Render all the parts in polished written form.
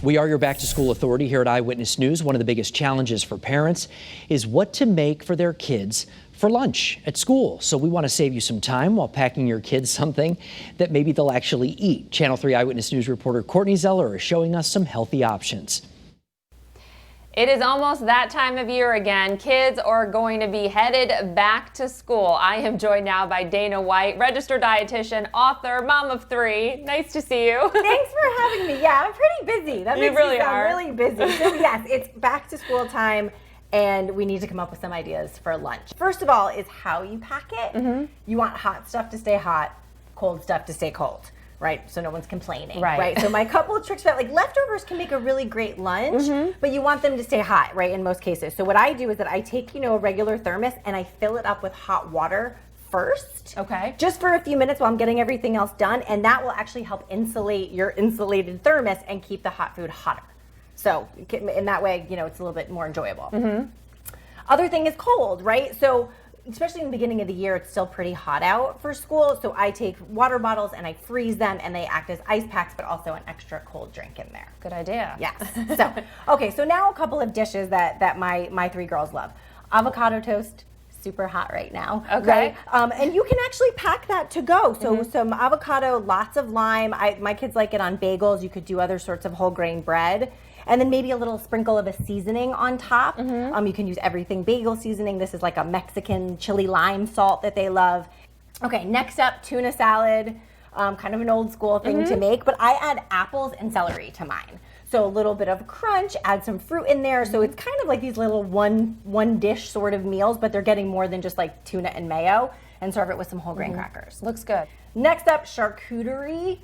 We are your back to school authority here at Eyewitness News. One of the biggest challenges for parents is what to make for their kids for lunch at school. So we want to save you some time while packing your kids something that maybe they'll actually eat. Channel 3 Eyewitness News reporter Courtney Zeller is showing us some healthy options. It is almost that time of year again. Kids are going to be headed back to school. I am joined now by Dana White, registered dietitian, author, mom of 3. Nice to see you. Thanks for having me. Yeah, I'm pretty busy. That makes really me sound are. really busy. So yes, it's back to school time and we need to come up with some ideas for lunch. First of all is how you pack it. You want hot stuff to stay hot, cold stuff to stay cold. Right, so no one's complaining. Right. So my couple of tricks about like leftovers can make a really great lunch, but you want them to stay hot, right? In most cases. So what I do is that I take, a regular thermos and I fill it up with hot water first. Okay. Just for a few minutes while I'm getting everything else done, and that will actually help insulate your insulated thermos and keep the hot food hotter. So in that way, it's a little bit more enjoyable. Other thing is cold, right? So especially in the beginning of the year, it's still pretty hot out for school. So I take water bottles and I freeze them and they act as ice packs, but also an extra cold drink in there. Good idea. Yes. So, okay, so now a couple of dishes that my 3 girls love. Avocado toast, super hot right now. Okay. Right? And you can actually pack that to go. So some avocado, lots of lime. My kids like it on bagels. You could do other sorts of whole grain bread. And then maybe a little sprinkle of a seasoning on top. You can use everything bagel seasoning. This is like a Mexican chili lime salt that they love. Okay, next up, tuna salad. Kind of an old school thing to make, but I add apples and celery to mine. So a little bit of crunch, add some fruit in there. So it's kind of like these little one dish sort of meals, but they're getting more than just like tuna and mayo, and serve it with some whole grain crackers. Looks good. Next up, charcuterie.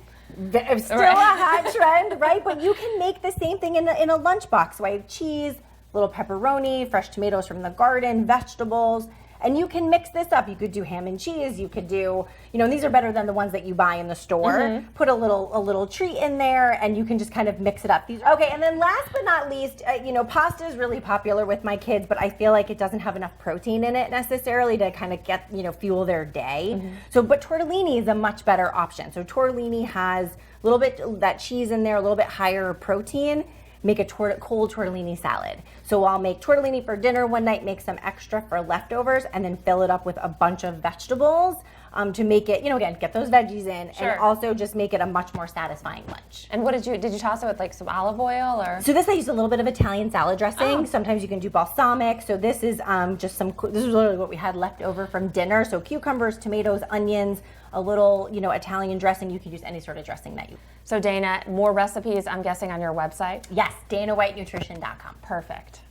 Still a hot trend, right? But you can make the same thing in a lunchbox. Right? Cheese, little pepperoni, fresh tomatoes from the garden, vegetables, and you can mix this up. You could do ham and cheese. You could do, and these are better than the ones that you buy in the store. Put a little treat in there, and you can just kind of mix it up. Okay, and then last but not least, pasta is really popular with my kids, but I feel like it doesn't have enough protein in it necessarily to kind of get, fuel their day. But tortellini is a much better option. So tortellini has a little bit that cheese in there, a little bit higher protein. Make a cold tortellini salad. So I'll make tortellini for dinner one night, make some extra for leftovers, and then fill it up with a bunch of vegetables to make it, again, get those veggies in, and also just make it a much more satisfying lunch. And what did you toss it with, like some olive oil or? So this I use a little bit of Italian salad dressing. Sometimes you can do balsamic. So this is this is literally what we had left over from dinner. So cucumbers, tomatoes, onions, a little, Italian dressing. You can use any sort of dressing that you. So Dana, more recipes, I'm guessing, on your website? Yes, danawhitenutrition.com. Perfect.